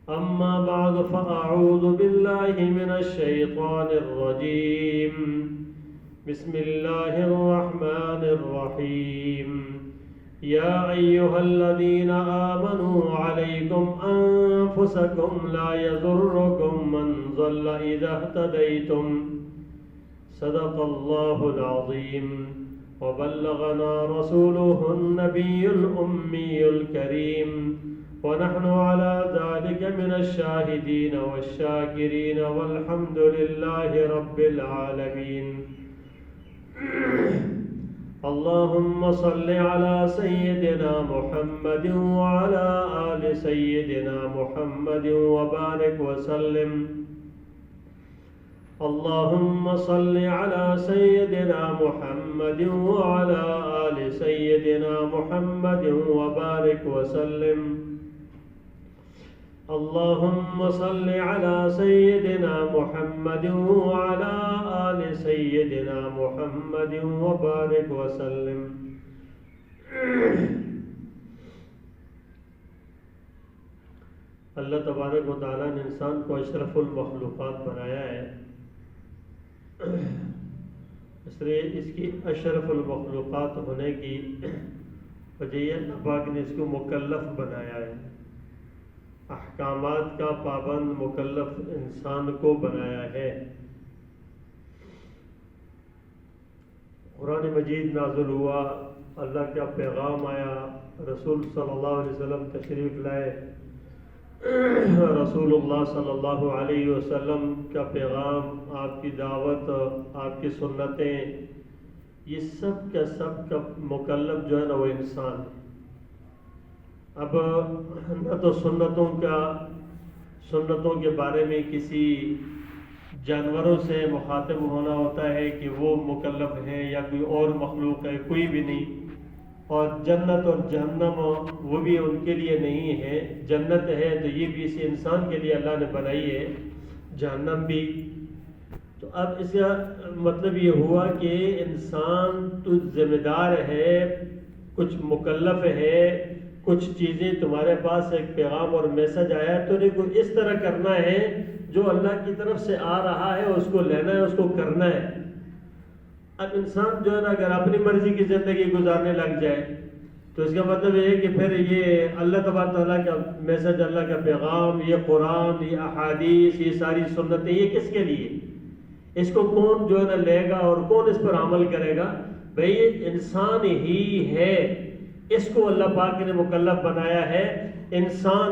أما بعد فأعوذ بالله من الشيطان الرجيم. بسم الله الرحمن الرحيم. يا أيها الذين آمنوا عليكم أنفسكم لا يضركم من ضل إذا اهتديتم. صدق الله العظيم. وبلغنا رسوله النبي الأمي الكريم، ونحن على ذلك من الشاهدين والشاكرين والحمد لله رب العالمين. اللهم صل على سيدنا محمد وعلى آل سيدنا محمد وبارك وسلم. اللهم صل على سيدنا محمد وعلى آل سيدنا محمد وبارك وسلم. اللهم صل على سيدنا محمد وعلى آل سيدنا محمد وبارك وسلم. اللہ تبارک و تعالیٰ نے انسان کو اشرف المخلوقات بنایا ہے، اس لیے اس کی اشرف المخلوقات ہونے کی وجہ یہ اللہ پاک نے اس کو مکلف بنایا ہے، احکامات کا پابند مکلف انسان کو بنایا ہے۔ قرآن مجید نازل ہوا، اللہ کا پیغام آیا، رسول صلی اللہ علیہ وسلم تشریف لائے، رسول اللہ صلی اللہ علیہ وسلم کا پیغام، آپ کی دعوت، آپ کی سنتیں، یہ سب کا مکلف جو ہے نا وہ انسان ہے۔ اب نہ تو سنتوں کے بارے میں کسی جانوروں سے مخاطب ہونا ہوتا ہے کہ وہ مکلف ہے یا کوئی اور مخلوق ہے، کوئی بھی نہیں۔ اور جنت اور جہنم وہ بھی ان کے لیے نہیں ہے، جنت ہے تو یہ بھی اسی انسان کے لیے اللہ نے بنائی ہے، جہنم بھی۔ تو اب اس کا مطلب یہ ہوا کہ انسان تو ذمہ دار ہے، کچھ مکلف ہے، کچھ چیزیں تمہارے پاس ایک پیغام اور میسج آیا تو نے کوئی اس طرح کرنا ہے، جو اللہ کی طرف سے آ رہا ہے اس کو لینا ہے، اس کو کرنا ہے۔ اب انسان جو ہے نا اگر اپنی مرضی کی زندگی گزارنے لگ جائے تو اس کا مطلب یہ ہے کہ پھر یہ اللہ تبارک تعالیٰ کا میسج، اللہ کا پیغام، یہ قرآن، یہ احادیث، یہ ساری سنتیں، یہ کس کے لیے؟ اس کو کون جو ہے نا لے گا اور کون اس پر عمل کرے گا؟ بھئی انسان ہی ہے، اس کو اللہ پاک نے مکلف بنایا ہے۔ انسان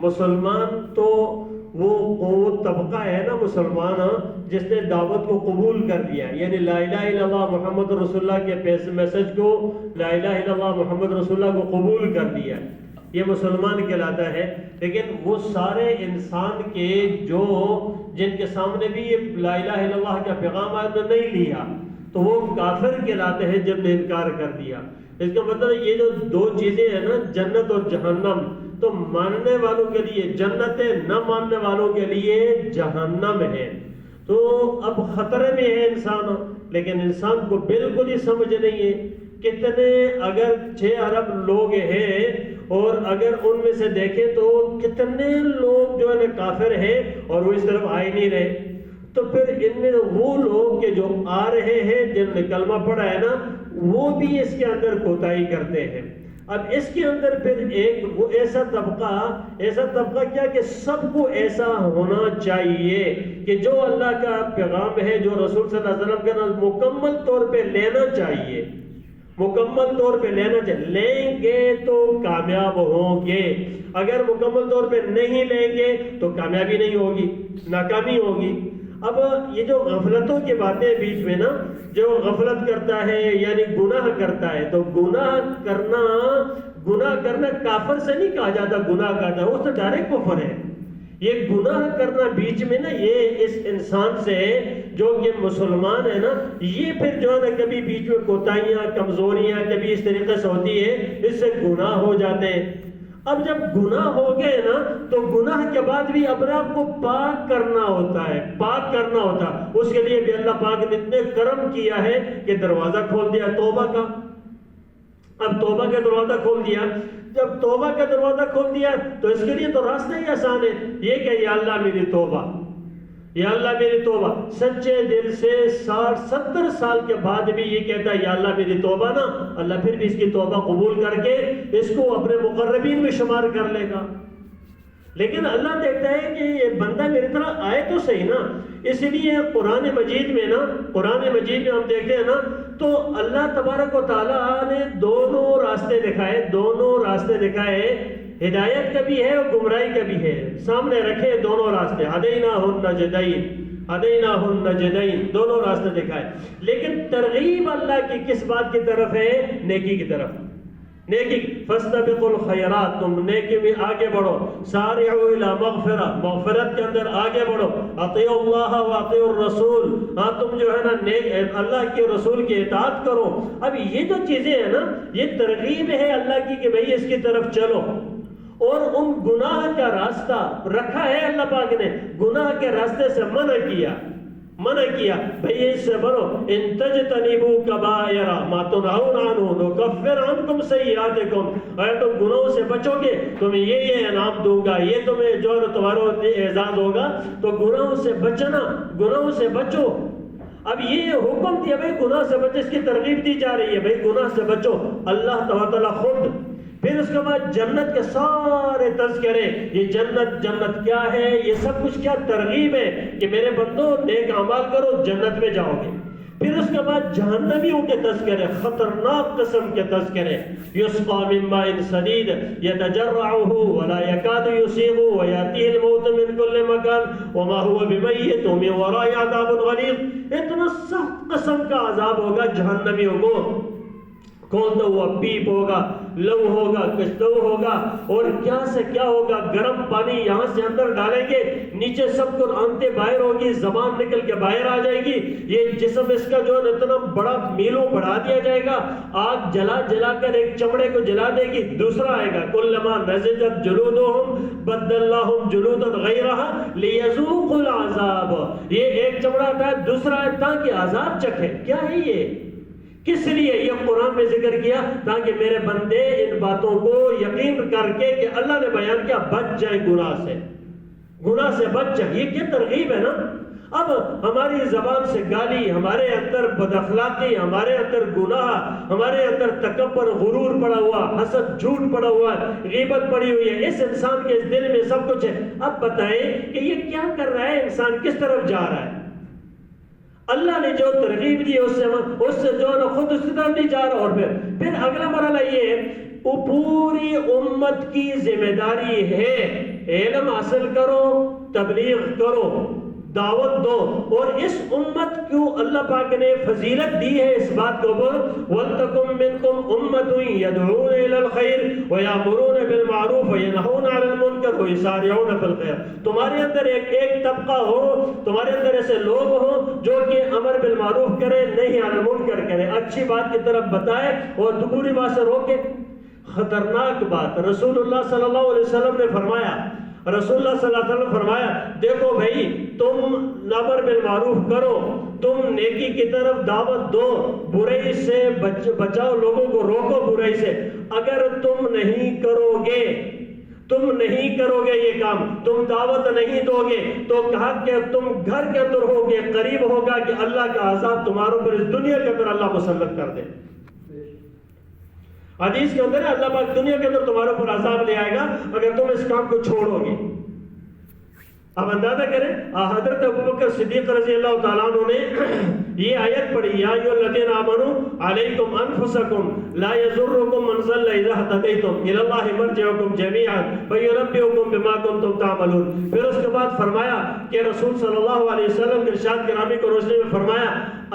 مسلمان تو وہ طبقہ ہے نا مسلمان، جس نے دعوت کو قبول کر لیا، یعنی لا الہ الا اللہ محمد رسول اللہ کے میسج کو، لا الہ الا اللہ محمد رسول اللہ کو قبول کر لیا، یہ مسلمان کہلاتا ہے۔ لیکن وہ سارے انسان کے جن کے سامنے بھی یہ لا الہ الا اللہ کا پیغام آیا تو نہیں لیا، تو وہ کافر کہلاتے ہیں جب نے انکار کر دیا۔ اس کا مطلب یہ جو دو چیزیں ہیں نا، جنت اور جہنم، تو ماننے والوں کے لیے جنت ہے، نہ ماننے والوں کے لیے جہنم ہے۔ تو اب خطرے میں ہے انسان، لیکن انسان کو بالکل ہی سمجھ نہیں ہے۔ کتنے اگر 6 ارب لوگ ہیں اور اگر ان میں سے دیکھیں تو کتنے لوگ جو ہے نا کافر ہیں اور وہ اس طرف آ ہی نہیں رہے، تو پھر ان میں وہ لوگ کہ جو آ رہے ہیں، جن نے کلمہ پڑھا ہے نا، وہ بھی اس کے اندر کوتاہی کرتے ہیں۔ اب اس کے اندر پھر ایک وہ ایسا طبقہ کیا کہ سب کو ایسا ہونا چاہیے کہ جو اللہ کا پیغام ہے، جو رسول صلی اللہ علیہ وسلم کا مکمل طور پہ لینا چاہیے، مکمل طور پہ لینا چاہیے۔ لیں گے تو کامیاب ہوں گے، اگر مکمل طور پہ نہیں لیں گے تو کامیابی نہیں ہوگی، ناکامی ہوگی۔ اب یہ جو غفلتوں کی باتیں بیچ میں نا، جو غفلت کرتا ہے یعنی گناہ کرتا ہے، تو گناہ کرنا کافر سے نہیں کہا جاتا، گناہ کرتا ہے وہ تو ڈائریکٹ کفر ہے۔ یہ گناہ کرنا بیچ میں نا، یہ اس انسان سے جو کہ مسلمان ہے نا، یہ پھر جو ہے نا کبھی بیچ میں کوتاہیاں، کمزوریاں کبھی اس طریقے سے ہوتی ہے، اس سے گناہ ہو جاتے ہیں۔ اب جب گناہ ہو گئے نا، تو گناہ کے بعد بھی اپنے آپ کو پاک کرنا ہوتا ہے، اس کے لیے بھی اللہ پاک نے اتنے کرم کیا ہے کہ دروازہ کھول دیا توبہ کا۔ اب توبہ کا دروازہ کھول دیا جب توبہ کا دروازہ کھول دیا تو اس کے لیے تو راستہ ہی آسان ہے، یہ کہ یا اللہ میری توبہ، یا اللہ میری توبہ. سچے دل سے 60-70 سال کے بعد بھی یہ کہتا ہے یا اللہ میری توبہ نا، اللہ پھر بھی اس کی توبہ قبول کر کے اس کو اپنے مقربین میں شمار کر لے گا. لیکن اللہ دیکھتا ہے کہ یہ بندہ میری طرح آئے تو صحیح نا. اس لیے قرآن مجید میں ہم دیکھتے ہیں نا تو اللہ تبارک و تعالیٰ نے دونوں راستے دکھائے، ہدایت کا بھی ہے اور گمراہی کا بھی ہے، سامنے رکھے دونوں راستے. ہدیناہ النجدین، دونوں راستے دکھائے. لیکن ترغیب اللہ کی کس بات کی طرف ہے؟ نیکی کی طرف. نیکی، فاستبقوا الخیرات، تم نیکی میں آگے بڑھو. سارعوا الی مغفرہ، مغفرت کے اندر آگے بڑھو. اطیعوا اللہ واطیعوا الرسول، ہاں تم جو ہے نا اللہ کے رسول کی اطاعت کرو. اب یہ جو چیزیں ہیں نا یہ ترغیب ہے اللہ کی کہ بھئی اس کی طرف چلو. اور ان گناہ کا راستہ رکھا ہے اللہ پاک نے، گناہ کے راستے سے منع کیا بھئی اس سے بڑھو. ان تجتنبوا کبائر ما تنہون عنہ نکفر عنکم سیئاتکم، اگر تم گناہوں سے بچو گے تمہیں یہ انعام دوں گا، یہ تمہیں جو ہے تمہارا اعزاز ہوگا. تو گناہوں سے بچو. اب یہ حکم دیا بھئی گناہ سے بچو، اس کی ترغیب دی جا رہی ہے بھئی گناہ سے بچو. اللہ تعالیٰ خود پھر اس کے بعد جنت کے سارے تذکرے، یہ جنت کیا ہے، یہ سب کچھ کیا ترغیب ہے کہ میرے بندو نیک اعمال کرو جنت میں جاؤ گے. پھر اس کے بعد جہنمیوں کے تذکرے، خطرناک قسم کے تذکرے. یسقى من ماء صدید یتجرعه ولا يكاد يسيغه ويأتيه الموت من كل مكان وما هو بميت ومن ورائه عذاب غلیظ. اتنا سخت قسم کا عذاب ہوگا جہنمیوں کو. کون تو ہوا، پیپ ہوگا، لو ہوگا، کشتو ہوگا، اور کیا سے کیا ہوگا. گرم پانی یہاں سے اندر ڈالیں گے، نیچے سب کو آنتیں باہر ہوگی، زبان نکل کے باہر آ جائے گی. یہ جسم اس کا جو ہے اتنا بڑا میلوں بڑھا دیا جائے گا. آگ جلا کر ایک چمڑے کو جلا دے گی، دوسرا آئے گا. کلما نضجت جلودہم بدلناہم جلودا غیرہا لیذوقوا العذاب. یہ ایک چمڑا آتا ہے، دوسرا ہے تاکہ عذاب چکھے. کیا ہے یہ؟ کس لیے یہ قرآن میں ذکر کیا؟ تاکہ میرے بندے ان باتوں کو یقین کر کے کہ اللہ نے بیان کیا بچ جائیں گناہ سے بچ جائیں. یہ کیا ترغیب ہے نا. اب ہماری زبان سے گالی، ہمارے اندر بد اخلاقی، ہمارے اندر گناہ، ہمارے اندر تکبر، غرور پڑا ہوا، حسد، جھوٹ پڑا ہوا، غیبت پڑی ہوئی ہے. اس انسان کے اس دل میں سب کچھ ہے. اب بتائیں کہ یہ کیا کر رہا ہے؟ انسان کس طرف جا رہا ہے؟ اللہ نے جو ترغیب دی اس سے جو ہے خود اس طرف نہیں جا رہا. اور پھر اگلا مرحلہ یہ ہے، وہ پوری امت کی ذمہ داری ہے علم حاصل کرو، تبلیغ کرو، دعوت دو. اور اس امت کو اللہ پاک نے فضیلت دی ہے اس بات کے اوپر، وَلْتَكُمْ مِنْكُمْ أُمَّةٌ يَدْعُونَ إِلَى الْخَيْرِ وَيَأْمُرُونَ بِالْمَعْرُوفِ وَيَنْهَوْنَ عَنِ الْمُنْكَرِ وَيُسَارِعُونَ فِي الْخَيْرِ. تمہارے اندر ایک طبقہ ہو، تمہارے اندر ایسے لوگ ہوں جو کہ امر بالمعروف کرے، نہیں عن المنکر کرے، اچھی بات کی طرف بتائے اور بری بات سے روکے. خطرناک بات. رسول اللہ صلی اللہ علیہ وسلم نے فرمایا، دیکھو بھائی تم امر بالمعروف کرو، تم نیکی کی طرف دعوت دو، برائی سے بچاؤ، لوگوں کو روکو برائی سے. اگر تم نہیں کرو گے یہ کام، تم دعوت نہیں دو گے تو کہا کہ تم گھر کے اندر ہوگے، قریب ہوگا کہ اللہ کا عذاب تمہاروں پر اس دنیا کے اندر اللہ مسلط کر دے. حدیث کے اندر اللہ پاک دنیا کے اندر تمہارے اوپر عذاب لے آئے گا اگر تم اس کام کو چھوڑو گے. اب اندازہ کریں حضرت ابوبکر صدیق رضی اللہ تعالیٰ عنہ نے یہ آیت پڑھی، یا ایھا الذین آمنوا علیکم انفسکم لا یضرکم من ضل اذا اهتدیتم الی اللہ مرجعکم جمیعا فینبئکم بما کنتم تعملون. پھر اس کے بعد فرمایا کہ رسول صلی اللہ علیہ وسلم نے ارشاد گرامی کو روشنی میں فرمایا،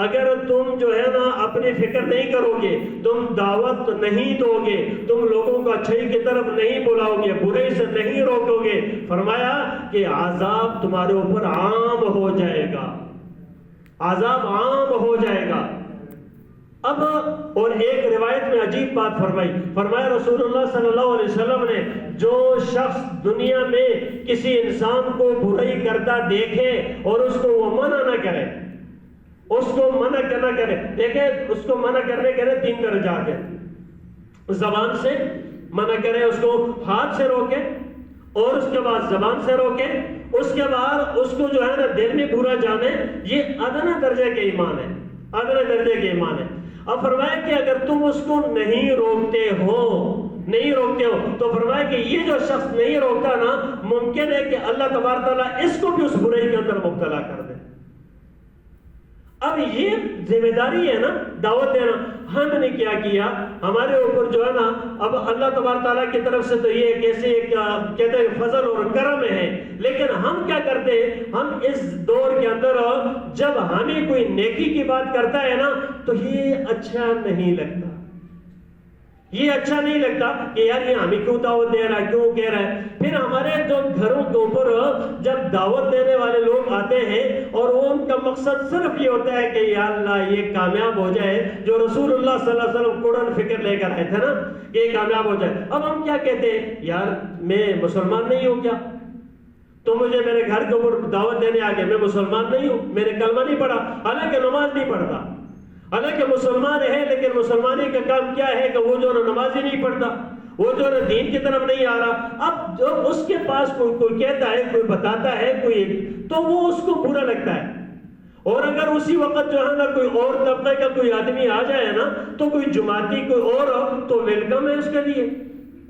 اگر تم جو ہے نا اپنی فکر نہیں کرو گے، تم دعوت نہیں دو گے، تم لوگوں کو اچھائی کی طرف نہیں بلاؤ گے، برائی سے نہیں روکو گے، فرمایا کہ عذاب تمہارے اوپر عام ہو جائے گا، عذاب عام ہو جائے گا. اب اور ایک روایت میں عجیب بات فرمایا رسول اللہ صلی اللہ علیہ وسلم نے، جو شخص دنیا میں کسی انسان کو برائی کرتا دیکھے اور اس کو وہ منع نہ کرے، اس کو منع کرنا کرے. دیکھیں اس کو منع کرنے کے 3 درجات ہیں. زبان سے منع کرے اس کو ہاتھ سے روکے اور اس کے بعد زبان سے روکے، اس کے بعد اس کو جو ہے نا دل میں برا جانے، یہ ادنا درجے کے ایمان ہے، ادنا درجے کے ایمان ہے۔ اب فرمایا کہ اگر تم اس کو نہیں روکتے ہو تو فرمایا کہ یہ جو شخص نہیں روکتا نا، ممکن ہے کہ اللہ تبارک تعالیٰ اس کو بھی اس برائی کے اندر مبتلا کر دے۔ اب یہ ذمہ داری ہے نا دعوت دینا، ہم نے کیا کیا، ہمارے اوپر جو ہے نا اب اللہ تبارک تعالیٰ کی طرف سے تو یہ کیسے کہتے ہیں فضل اور کرم ہے، لیکن ہم کیا کرتے ہیں، ہم اس دور کے اندر جب ہمیں کوئی نیکی کی بات کرتا ہے نا تو یہ اچھا نہیں لگتا، یہ اچھا نہیں لگتا کہ یار یہ ہمیں کیوں دعوت دے رہا ہے، کیوں کہہ رہا ہے۔ پھر ہمارے جو گھروں کے اوپر جب دعوت دینے والے لوگ آتے ہیں اور ان کا مقصد صرف یہ ہوتا ہے کہ یا اللہ یہ کامیاب ہو جائے، جو رسول اللہ صلی اللہ علیہ وسلم قرآن فکر لے کر آئے تھے نا کہ یہ کامیاب ہو جائے، اب ہم کیا کہتے ہیں، یار میں مسلمان نہیں ہوں کیا، تو مجھے میرے گھر کے اوپر دعوت دینے آ گئے، میں مسلمان نہیں ہوں، میں نے کلمہ نہیں پڑھا، حالانکہ نماز نہیں پڑھتا، حالانکہ مسلمان ہے، لیکن مسلمانی کا کام کیا ہے کہ وہ جو نماز ہی نہیں پڑھتا، وہ جو دین کی طرف نہیں آ رہا۔ اب جو اس کے پاس کوئی کہتا ہے، کوئی بتاتا ہے کوئی، تو وہ اس کو برا لگتا ہے، اور اگر اسی وقت جو ہے نا کوئی اور طبقے کا کوئی آدمی آ جائے نا تو کوئی جماعتی کوئی اور تو ویلکم ہے اس کے لیے۔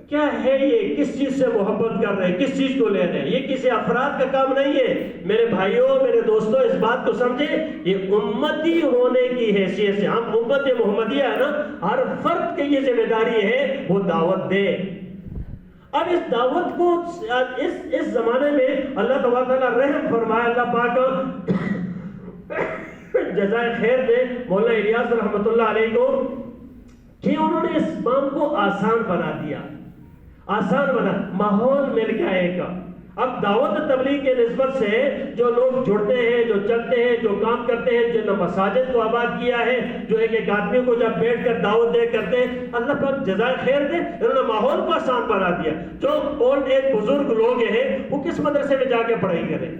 کیا ہے یہ، کس چیز سے محبت کر رہے ہیں، کس چیز کو لے رہے ہیں، یہ کسی افراد کا کام نہیں ہے۔ میرے بھائیوں، میرے دوستوں، اس بات کو سمجھیں، یہ امتی ہونے کی حیثیت سے، ہم امت محمدیہ ہے نا، ہر فرد کی یہ ذمہ داری ہے وہ دعوت دے۔ اب اس دعوت کو اس زمانے میں اللہ تبارک تعالیٰ رحم فرمائے، اللہ پاک جزائے خیر دے مولانا الیاس رحمۃ اللہ علیہ کو، کہ انہوں نے اس کام کو آسان بنا دیا، آسان بنا، ماحول مل گیا ایک۔ اب دعوت تبلیغ کے نسبت سے جو لوگ جڑتے ہیں، جو چلتے ہیں، جو کام کرتے ہیں، جو مساجد کو آباد کیا ہے، جو ایک آدمی کو جب بیٹھ کر دعوت دے کرتے ہیں، اللہ پاک جزائے خیر دے، انہوں نے ماحول کو آسان بنا دیا۔ جو اولڈ ایج بزرگ لوگ ہیں وہ کس مدرسے میں جا کے پڑھائی کریں،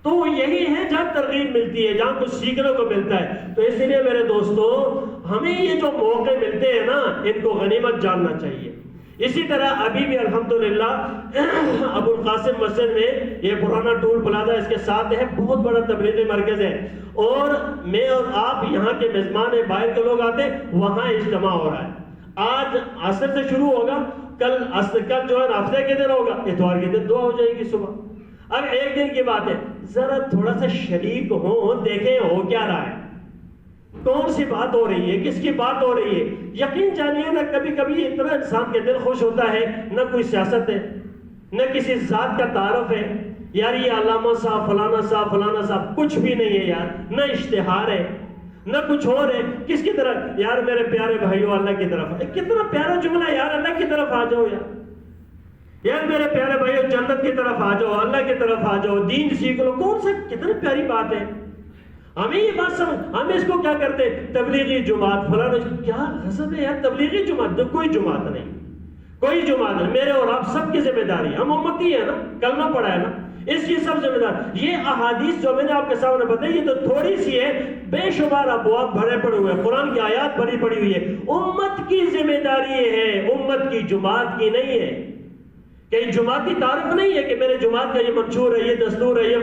تو وہ یہی ہے جہاں ترغیب ملتی ہے، جہاں کچھ سیکھنے کو ملتا ہے۔ تو اس لیے میرے دوستو، ہمیں یہ جو موقع ملتے ہیں نا ان کو غنیمت جاننا چاہیے۔ اسی طرح ابھی بھی الحمدللہ ابو القاسم مسجد میں، یہ پرانا ٹول پلازا اس کے ساتھ ہے، بہت بڑا تبلیغی مرکز ہے، اور میں اور آپ یہاں کے میزبان ہیں، باہر کے لوگ آتے ہیں، وہاں اجتماع ہو رہا ہے۔ آج عصر سے شروع ہوگا، کل جو ہے ہفتے کے دن ہوگا، اتوار کے دن دعا ہو جائے گی صبح۔ اب ایک دن کی بات ہے، ذرا تھوڑا سا شریک ہوں، دیکھیں ہو کیا رہا ہے، کون سی بات ہو رہی ہے، کس کی بات ہو رہی ہے۔ یقین جانیے نا، کبھی کبھی اتنا انسان کے دل خوش ہوتا ہے، نہ کوئی سیاست ہے، نہ کسی ذات کا تعارف ہے، یار یہ علامہ صاحب فلانا صاحب فلانا صاحب، کچھ بھی نہیں ہے یار، نہ اشتہار ہے نہ کچھ اور ہے۔ کس کی طرف؟ یار میرے پیارے بھائیوں، اللہ کی طرف۔ کتنا پیارا جملہ، یار اللہ کی طرف آ جاؤ، یار میرے پیارے بھائیوں جنت کی طرف آ جاؤ، اللہ کی طرف آ جاؤ، دین سیکھ لو، کون سے کتنی پیاری بات ہے۔ ہمیں یہ بات سمجھ، ہم اس کو کیا کرتے ہیں، تبلیغی جماعت فلانا، کیا غضب ہے یار، تبلیغی جماعت، کوئی جماعت نہیں، کوئی جماعت نہیں، میرے اور آپ سب کی ذمہ داری، ہم امتی ہیں نا، کلمہ پڑھا ہے نا، اس کی سب ذمہ دار۔ یہ احادیث جو میں نے آپ کے سامنے بتائی، یہ تو تھوڑی سی ہے، بے شمار ابواب بھرے پڑے ہوئے ہیں، قرآن کی آیات بھری پڑی ہوئی ہے۔ امت کی ذمہ داری ہے، امت کی، جماعت کی نہیں ہے۔ کہ جماعتی تعارف نہیں ہے کہ میرے جماعت کا یہ منشور ہے، یہ دستور ہے، یہ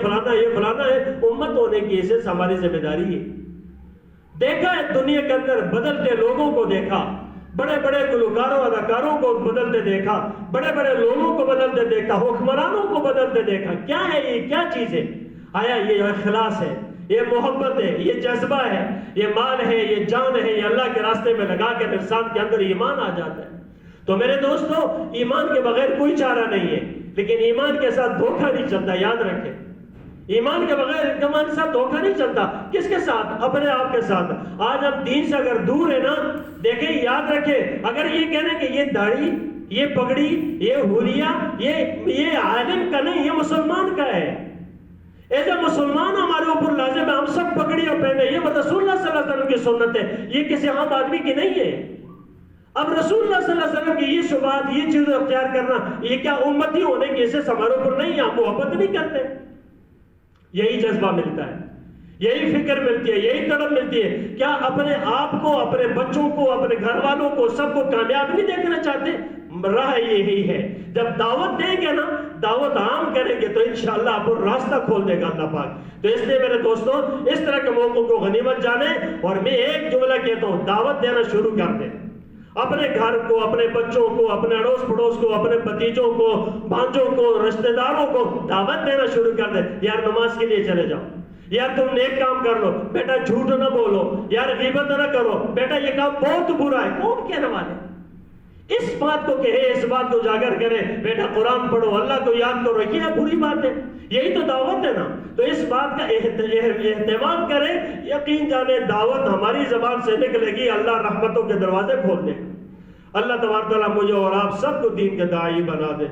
فلانا ہے۔ امت ہونے کی حیثیت سے ہماری ذمہ داری ہے۔ دیکھا ہے دنیا کے اندر بدلتے لوگوں کو دیکھا، بڑے بڑے گلوکاروں اداکاروں کو بدلتے دیکھا، بڑے بڑے لوگوں کو بدلتے دیکھا، حکمرانوں کو بدلتے دیکھا۔ کیا ہے یہ، کیا چیز ہے؟ آیا یہ اخلاص ہے، یہ محبت ہے، یہ جذبہ ہے، یہ مال ہے، یہ جان ہے، یہ اللہ کے راستے میں لگا کے انسان کے اندر ایمان آ جاتا ہے۔ تو میرے دوستو، ایمان کے بغیر کوئی چارہ نہیں ہے، لیکن ایمان کے ساتھ دھوکہ نہیں چلتا، یاد رکھیں۔ ایمان کے بغیر ایمان کے ساتھ دھوکہ نہیں چلتا۔ کس کے ساتھ؟ اپنے آپ کے ساتھ۔ آج ہم دین سے اگر دور ہے نا، دیکھیں یاد رکھیں، اگر یہ کہنے کہ یہ داڑھی، یہ پگڑی، یہ حلیہ، یہ عالم کا نہیں، یہ مسلمان کا ہے، ایسا مسلمان ہمارے اوپر لازم ہے، ہم سب پگڑیاں پہنے، یہ رسول اللہ صلی اللہ علیہ وسلم کی سنت ہے، یہ کسی عام آدمی کی نہیں ہے۔ اب رسول اللہ صلی اللہ علیہ وسلم کی یہ شبہات، یہ چیزیں اختیار کرنا، یہ کیا امتی ہونے کی حیثیت ہمارے اوپر نہیں، ہم محبت نہیں کرتے۔ یہی جذبہ ملتا ہے، یہی فکر ملتی ہے، یہی تڑپ ملتی ہے۔ کیا اپنے آپ کو، اپنے بچوں کو، اپنے گھر والوں کو، سب کو کامیاب نہیں دیکھنا چاہتے؟ راہ یہی ہے، جب دعوت دیں گے نا، دعوت عام کریں گے تو انشاءاللہ آپ کو راستہ کھول دے گا اللہ پاک۔ تو اس لیے میرے دوستوں اس طرح کے موقعوں کو غنیمت جانیں، اور میں ایک جملہ کہتا ہوں، دعوت دینا شروع کر دیں، اپنے گھر کو، اپنے بچوں کو، اپنے اڑوس پڑوس کو، اپنے بھتیجوں کو، بھانجوں کو، رشتہ داروں کو دعوت دینا شروع کر دیں۔ یار نماز کے لیے چلے جاؤ، یار تم نیک کام کر لو، بیٹا جھوٹ نہ بولو، یار غیبت نہ کرو، بیٹا یہ کام بہت برا ہے۔ کون کہنے والے؟ اس بات کو کہے، اس بات کو اجاگر کرے، بیٹا قرآن پڑھو، اللہ کو یاد کرو، یہ بری بات ہے؟ یہی تو دعوت ہے نا۔ تو اس بات کا اہتمام کریں، یقین جانے دعوت ہماری زبان سے نکلے گی، اللہ رحمتوں کے دروازے کھول دے۔ اللہ تبارک و تعالیٰ مجھے اور آپ سب کو دین کے داعی بنا دے۔